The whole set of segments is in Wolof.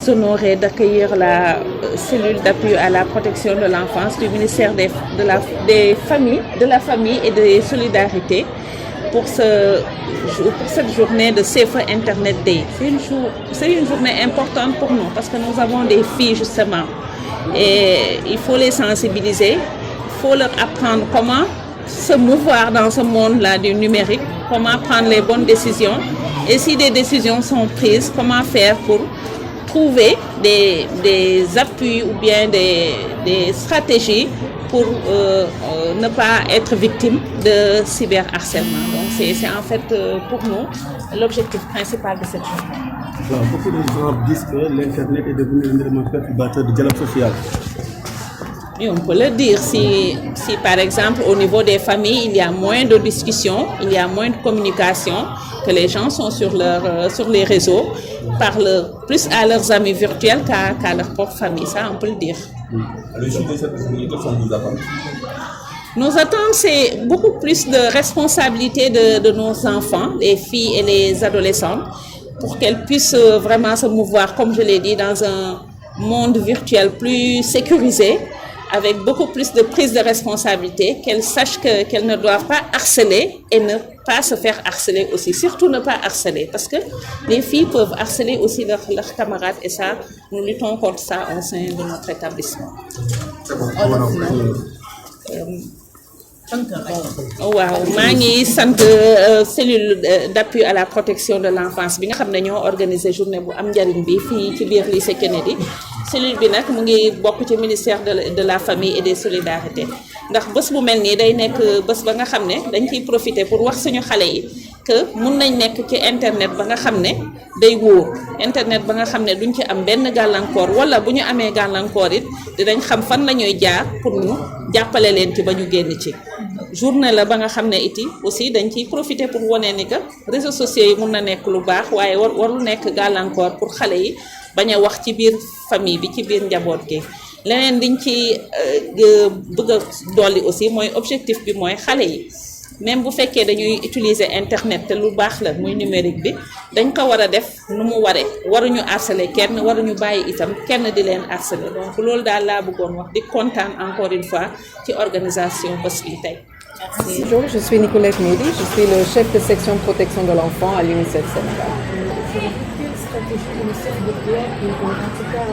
Honoré d'accueillir la cellule d'appui à la protection de l'enfance du ministère de la famille et des solidarités pour cette journée de Safer Internet Day. C'est une journée importante pour nous parce que nous avons des filles justement et il faut les sensibiliser, il faut leur apprendre comment se mouvoir dans ce monde-là du numérique, comment prendre les bonnes décisions et si des décisions sont prises, comment faire pour trouver des appuis ou bien des stratégies pour ne pas être victime de cyberharcèlement. Donc c'est en fait pour nous l'objectif principal de cette journée. Alors, beaucoup de gens disent que l'Internet est devenu un élément perturbateur du dialogue social. Et on peut le dire si par exemple au niveau des familles il y a moins de discussions, il y a moins de communication, que les gens sont sur les réseaux, parlent plus à leurs amis virtuels qu'à leur propre famille, ça on peut le dire. À l'issue de cette journée, quelles sont vos attentes? Nos attentes, c'est beaucoup plus de responsabilité de nos enfants, les filles et les adolescentes, pour qu'elles puissent vraiment se mouvoir, comme je l'ai dit, dans un monde virtuel plus sécurisé, avec beaucoup plus de prise de responsabilité, qu'elles sachent qu'elles ne doivent pas harceler et ne pas se faire harceler aussi. Surtout ne pas harceler, parce que les filles peuvent harceler aussi leurs camarades et ça, nous luttons contre ça au sein de notre établissement. waaw maa ngi sant cellule d'appui à la protection de l'enfance bi nga xam ne ñoo organiser journée bu am njariñ bi fii ci biir lycée Kennedy cellule bi nag mu ngi bokk ci ministère de la famille et des solidarités ndax bés bu mel nii day nekk bés ba nga xam ne dañ ciy profiter pour wax suñu xale yi que mun nañ nekk ci internet ba nga xam ne day wóor internet ba nga xam ne duñ ci am benn gàllankoor wala bu ñu amee gàllankoor it dinañ xam fan la ñuy jaar pour ñu jàppale leen ci ba ñu génn ci journée la ba nga xam ne iti aussi dañ ciy profiter pour wane ni que réseaux sociaux yi mun na nekk lu baax waaye warul nekk gàllankoor pour xale yi bañ a wax ci biir famille bi ci biir njaboot gi leneen diñ ci bëgg a dolli aussi mooy objectif bi mooy xale yi même bu fekkee dañuy utiliser internet te lu baax la muy numérique bi dañ ko war a def nu mu waree waruñu harceler kenn waruñu bàyyi itam kenn di leen harceler donc loolu daal laa bëggoon wax di kontaan encore une fois ci organisation bés bi tey. Bonjour, je suis Nicolette Mehdi, je suis le chef de section protection de l'enfant à l'UNICEF Sénégal. Quelle stratégie l'UNICEF déploie pour en tout cas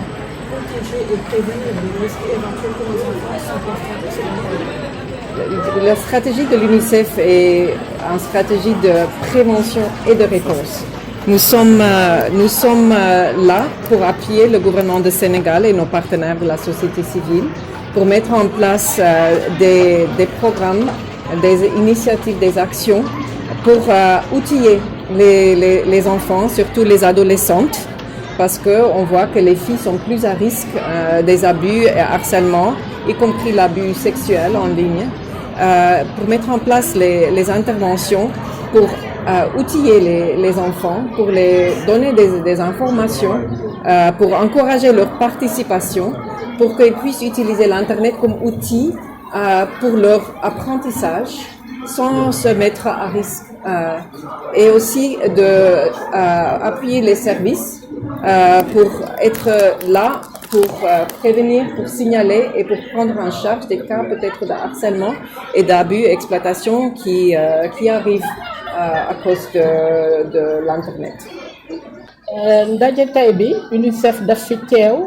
protéger et prévenir les risques éventuels que les enfants sont confrontés sur Internet? La stratégie de l'UNICEF est une stratégie de prévention et de réponse. Nous sommes là pour appuyer le gouvernement du Sénégal et nos partenaires de la société civile pour mettre en place des programmes, des initiatives, des actions pour outiller les enfants, surtout les adolescentes, parce qu'on voit que les filles sont plus à risque des abus et harcèlements, y compris l'abus sexuel en ligne, pour mettre en place les interventions pour outiller les enfants, pour les donner des informations, pour encourager leur participation, pour qu'ils puissent utiliser l'Internet comme outil pour leur apprentissage sans se mettre à risque. Et aussi d'appuyer les services pour être là pour prévenir, pour signaler et pour prendre en charge des cas peut-être de harcèlement et d'abus, exploitation qui arrivent à cause de l'Internet. ndaje tey bi UNICEF daf fi teew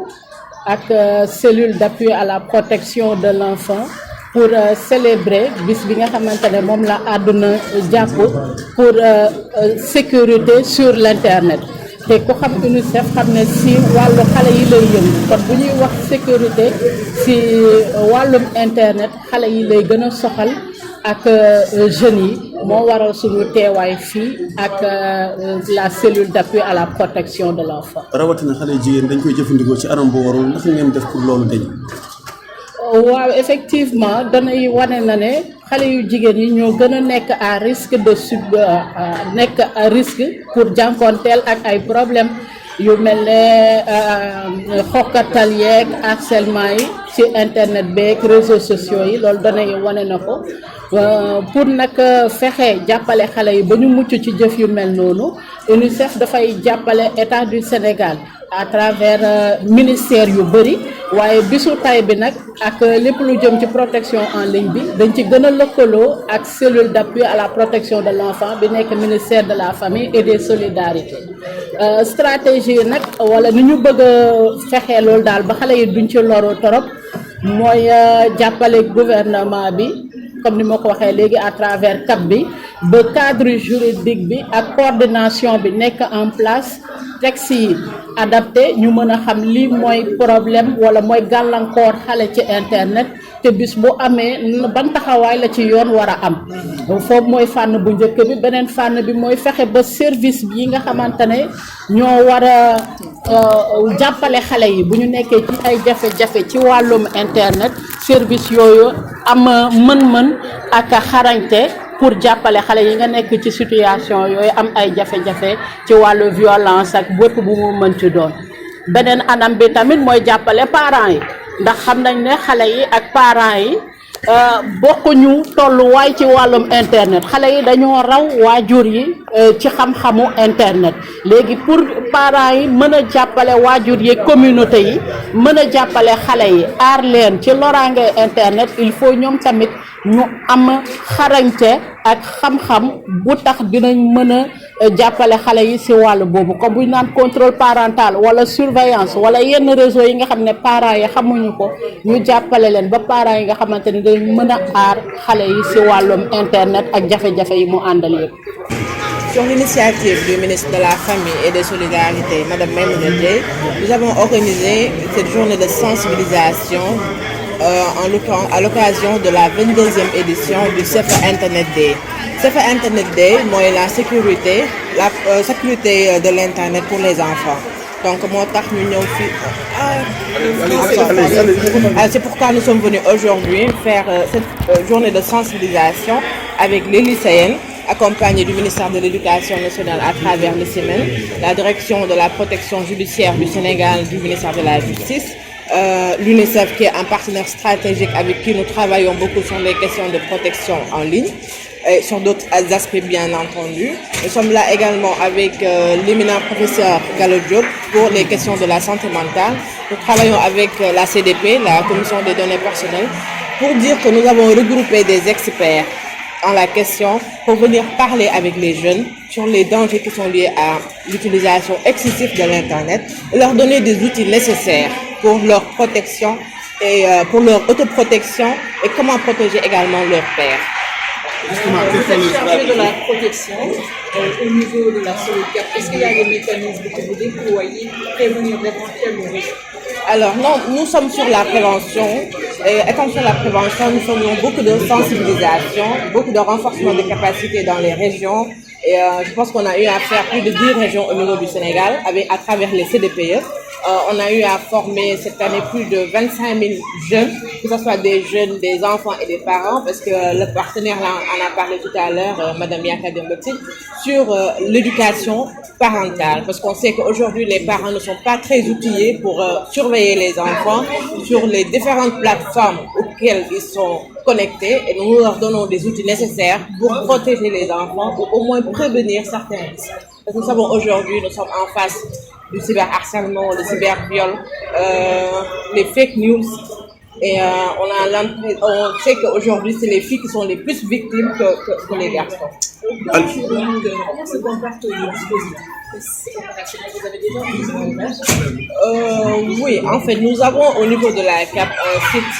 ak cellule d'appui à la protection de l'enfant pour célébrer bis bi nga xamante ne moom la àdduna jàpp pour sécurité sur l'internet te ku xam UNICEF xam ne si wàllu xale yi lay yëngu kon bu ñuy wax sécurité si wàllum internet xale yi lay gën a soxal ak jeunes yi moo waral suñu teewaay fii ak la cellule d'appui à la protection de l'enfant. rawatina xale jigéen dañ koy jëfandikoo ci anam boo warul ndax ngeen def pour loolu dañ. waaw effectivement danay wane na ne xale yu jigéen yi ñoo gën a nekk à risque nekk à risque pour jànkoonteel ak ay problèmes yu mel ne xokkatal yeeg harcèlement yi ci internet beeg réseaux sociaux yi loolu données yi wane na ko pour nag fexe jàppale xale yi ba ñu mucc ci jëf yu mel noonu UNICEF dafay jàppale État du Sénégal à travers ministère yu bëri waaye bisu tay bi nag ak lépp lu jëm ci protection en ligne bi dañ ci gën a lëkkaloo ak cellule d'appui à la protection de l'enfant bi nekk ministère de la famille et des solidarités stratégie nag wala ni ñu bëgg a fexee loolu daal ba xale yi duñ ci loru torop mooy jàppale gouvernement bi comme ni ma ko waxee léegi à travers CAP bi ba cadre juridique bi ak coordination bi nekk en place texte yi adapté ñu mën a xam lii mooy problème wala mooy gàllankoor xale ci internet te bis bu amee ban taxawaay la ci yoon war a am foofu mooy fànn bu njëkk bi beneen fànn bi mooy fexe ba service bi nga xamante ne ñoo war a jàppale xale yi bu ñu nekkee ci ay jafe-jafe ci wàllum internet service yooyu am mën-mën ak xarañte pour jàppale xale yi nga nekk ci situation yooyu am ay jafe-jafe ci wàllu violence ak bépp bu mu mën ci doon beneen anam bi tamit mooy jàppale parents yi ndax xam nañ ne xale yi ak parents yi bokkuñu tolluwaay ci wàllum internet xale yi dañoo raw waajur yi ci xam-xamu internet léegi pour parents yi mën a jàppale waajur yi communauté yi mën a jàppale xale yi aar leen ci loraange internet il faut ñoom tamit ñu am xarañte ak xam-xam bu tax dinañ mën a jàppale xale yi ci wàll boobu comme bu ñu naan contrôle parental wala surveillance wala yenn réseau yi nga xam ne parents yi xamuñu ko ñu jàppale leen ba parents yi nga xamante ne dañ mën a aar xale yi ci wàllum internet ak jafe-jafe yi mu àndal yëpp. Sur l'initiative du ministre de la Famille et des Solidarités, Madame Maïmouna Dièye, nous avons organisé cette journée de sensibilisation à l'occasion de la 22e édition du CEFA Internet Day. CEFA Internet Day, mooy la sécurité de l'internet pour les enfants. Donc moo tax ñu ñëw fi c'est pourquoi nous sommes venus aujourd'hui faire cette journée de sensibilisation avec les lycéennes accompagnés du ministère de l'Éducation nationale à travers le CIMEN, la direction de la protection judiciaire du Sénégal du ministère de la Justice, l'UNICEF qui est un partenaire stratégique avec qui nous travaillons beaucoup sur les questions de protection en ligne et sur d'autres aspects bien entendu. Nous sommes là également avec l'éminent professeur Gallo Diop pour les questions de la santé mentale. Nous travaillons avec la CDP, la Commission des données personnelles, pour dire que nous avons regroupé des experts en la question pour venir parler avec les jeunes sur les dangers qui sont liés à l'utilisation excessive de l'Internet et leur donner des outils nécessaires pour leur protection et pour leur autoprotection et comment protéger également leur père. Vous êtes chargé de la protection au niveau de la SOLICAP. Est-ce qu'il y a des mécanismes que vous déployez pour prévenir d'éventuels risques? Alors non, nous sommes sur la prévention et étant sur la prévention, nous faisons beaucoup de sensibilisation, beaucoup de renforcement des capacités dans les régions et je pense qu'on a eu à faire plus de 10 régions au niveau du Sénégal à travers les CDPE. On a eu à former cette année plus de 25 000 jeunes, que ce soit des jeunes, des enfants et des parents, parce que le partenaire là, en a parlé tout à l'heure, Madame Yaka Demboti, sur l'éducation parentale, parce qu'on sait qu'aujourd'hui les parents ne sont pas très outillés pour surveiller les enfants sur les différentes plateformes auxquelles ils sont connectés, et nous leur donnons des outils nécessaires pour protéger les enfants ou au moins prévenir certains risques. Parce que nous savons aujourd'hui, nous sommes en face du cyberharcèlement, le cyberviol, les fake news. Et on sait qu'aujourd'hui, c'est les filles qui sont les plus victimes que les garçons. Comment se comporte le dispositif? Vous avez déjà une image? Oui, en fait, nous avons au niveau de la CAP un site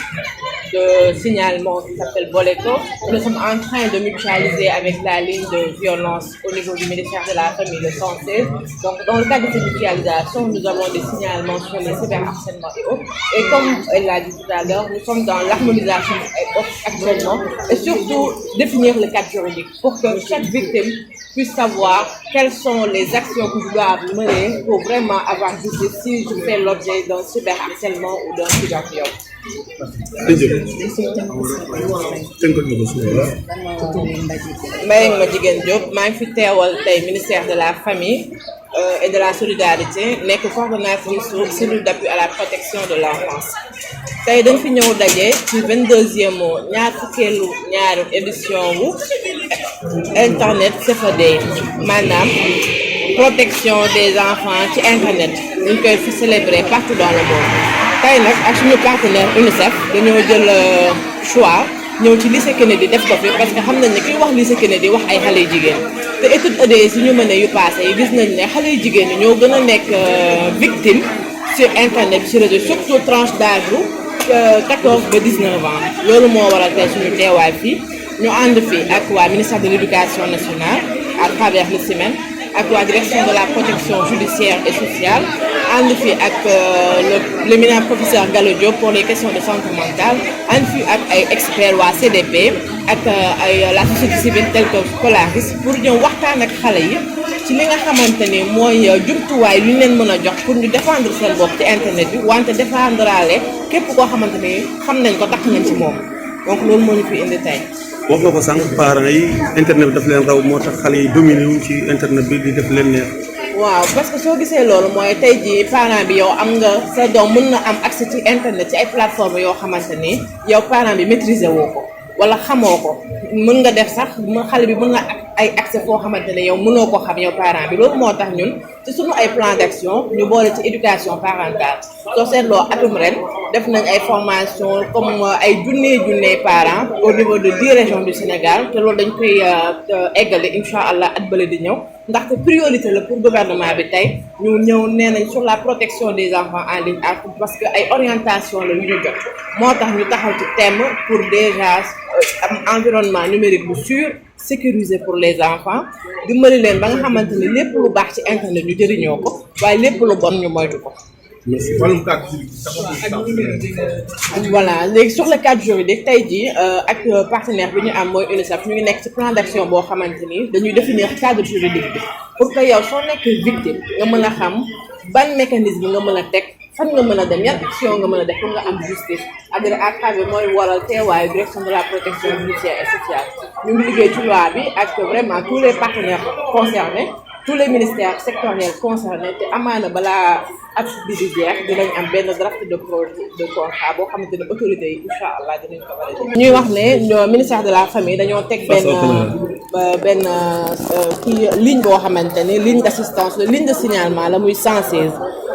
de signalement qui s'appelle Boleto. Nous sommes en train de mutualiser avec la ligne de violence au niveau du ministère de la Famille, le 116. Donc, dans le cadre de cette mutualisation, nous avons des signalements sur les cyberharcèlements et autres. Et comme elle l'a dit tout à l'heure, nous sommes dans l'harmonisation actuellement et surtout définir le cadre juridique pour que chaque victime puisse savoir quelles sont les actions que je dois mener pour vraiment avoir justice si je fais l'objet d'un cyberharcèlement ou d'un cyberviol. Maïmouna Dièye Diop, maa ngi fi teewal tey ministère de la Famille et de la solidarité nekk coordonnatrice su cellule d'appui à la protection de l'enfance tey dañ fi ñëw daje ci 22e ñaar fukkeelu ñaari édition wu internet CFD maanaam protection des enfants ci internet ñu koy fi célébrer partout dans le monde tey nag ak suñu partenaire UNICEF dañoo jël choix ñëw ci lycée Kennedy def ko fi parce que xam nañ ne kiy wax lycée Kennedy wax ay xale yu jigéen te étude EDS yi ñu mëne yu passé yi gis nañ ne xale yu jigéen ñi ñoo gën a nekk victime sur internet ci réseau surtout tranche d'âge bu 14 ba 19 ans loolu moo waral tey suñu teewaay fii ñu ànd fi ak waa ministère de l'éducation nationale à travers le CIMEN ak waa direction de la protection judiciaire et sociale ànd fi ak l'éminent professeur Gallo Diop pour les questions de santé mentale ànd fi ak ay experts waa CDP ak ay la société civile telle que Polaris pour ñëw waxtaan ak xale yi ci li nga xamante ni mooy jumtuwaay lu ñu leen mën a jox pour ñu défendre seen bopp ci internet bi wante défendraale képp koo xamante ni xam nañ ko tax nañ ci moom donc loolu moo ñu fi indi tey. wax nga ko sànq parents yi internet bi daf leen raw moo tax xale yi dominé wu ci internet bi di def leen neex. waaw parce que soo gisee loolu mooy tey jii parent bi yow am nga sa doom mën na am accès ci internet ci ay plateformes yoo xamante ni yow parent bi maîtriser woo ko wala xamoo ko mën nga def sax xale bi mën na ay accès foo xamante ne yow mënoo ko xam yow parent bi loolu moo tax ñun ci sunu ay plan d'action ñu boole ci éducation parentale soo seetloo atum ren def nañ ay formation comme ay junnee parents au niveau de 10 régions du Sénégal te loolu dañ koy eggale incha allah at bële di ñëw ndaxte priorité la pour gouvernement bi tey ñu ñëw nee nañ sur la protection des enfants en ligne parce que ay orientation la ñu jot moo tax ñu taxaw ci thème pour déjà am environnement numérique bu sûr sécurisé pour les enfants dimbali leen ba nga xamante ni lépp lu baax ci internet ñu jëriñoo ko waaye lépp lu bon ñu moytu ko. voilà léegi sur le cadre juridique tey jii ak partenaire bi ñu am mooy UNICEF ñu ngi nekk ci plan d'action boo xamante ni dañuy définir cadre juridique bi pour que yow soo nekkee victime nga mën a xam ban mécanisme nga mën a teg fan nga mën a dem yan action nga mën a def pour nga am justice à travers mooy waral teewaayu direction de la protection judiciaire et sociale ñu ngi liggéey ci loi bi ak vraiment tous les partenaires concernés tous les ministères sectoriels concernés te amaana balaa at bi di jeex dinañ am benn draft de projet de contrat boo xamante ne autorités yi incha allah dinañ ko valider. ñuy wax ne ministère de la famille dañoo teg benn kii ligne boo xamante ne ligne d'assistance la ligne de signalement la muy 116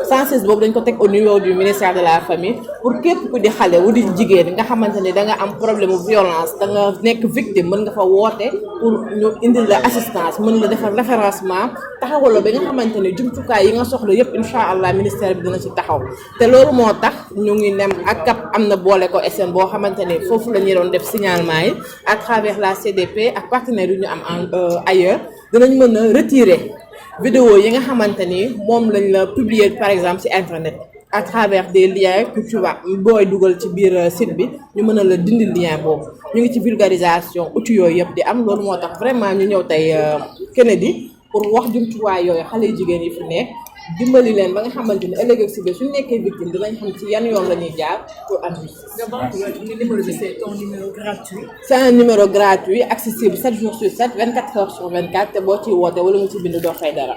116 boobu dañ ko teg au niveau du ministère de la famille pour képp ku di xale wu di jigéen nga xamante ne da nga am problème violence da nga nekk victime mën nga fa woote pour ñu indil la assistance mën la defar référencement taxawal la ba nga xamante ne jumtukaay yi nga soxla yëpp incha allah ministère bi dina ci taxaw te loolu moo tax ñu ngi nem ak CAP am na boole ko SN boo xamante ne foofu la ñuy doon def signalement yi à travers la CDP ak partenaires yu ñu am ailleurs dinañ mën a retirer vidéo yi nga xamante ni moom lañ la publier par exemple ci internet à travers des liens que tu vois booy dugal ci biir site bi ñu mën a la dindi lien boobu ñu ngi ci vulgarisation outils yooyu yëpp di am loolu moo tax vraiment ñu ñëw tey Kennedy pour wax jumtuwaay yooyu xale yu jigéen yi fi nekk dimbali leen ba nga xamante ni ëllëg ak si biir suñu nekkee victime dinañ xam ci yan yoon la ñuy jaar pour am justice. C'est un numéro gratuit accessible 7 jours sur 7 24 heures sur 24 te boo ciy woote wala nga ci bind doo fay dara.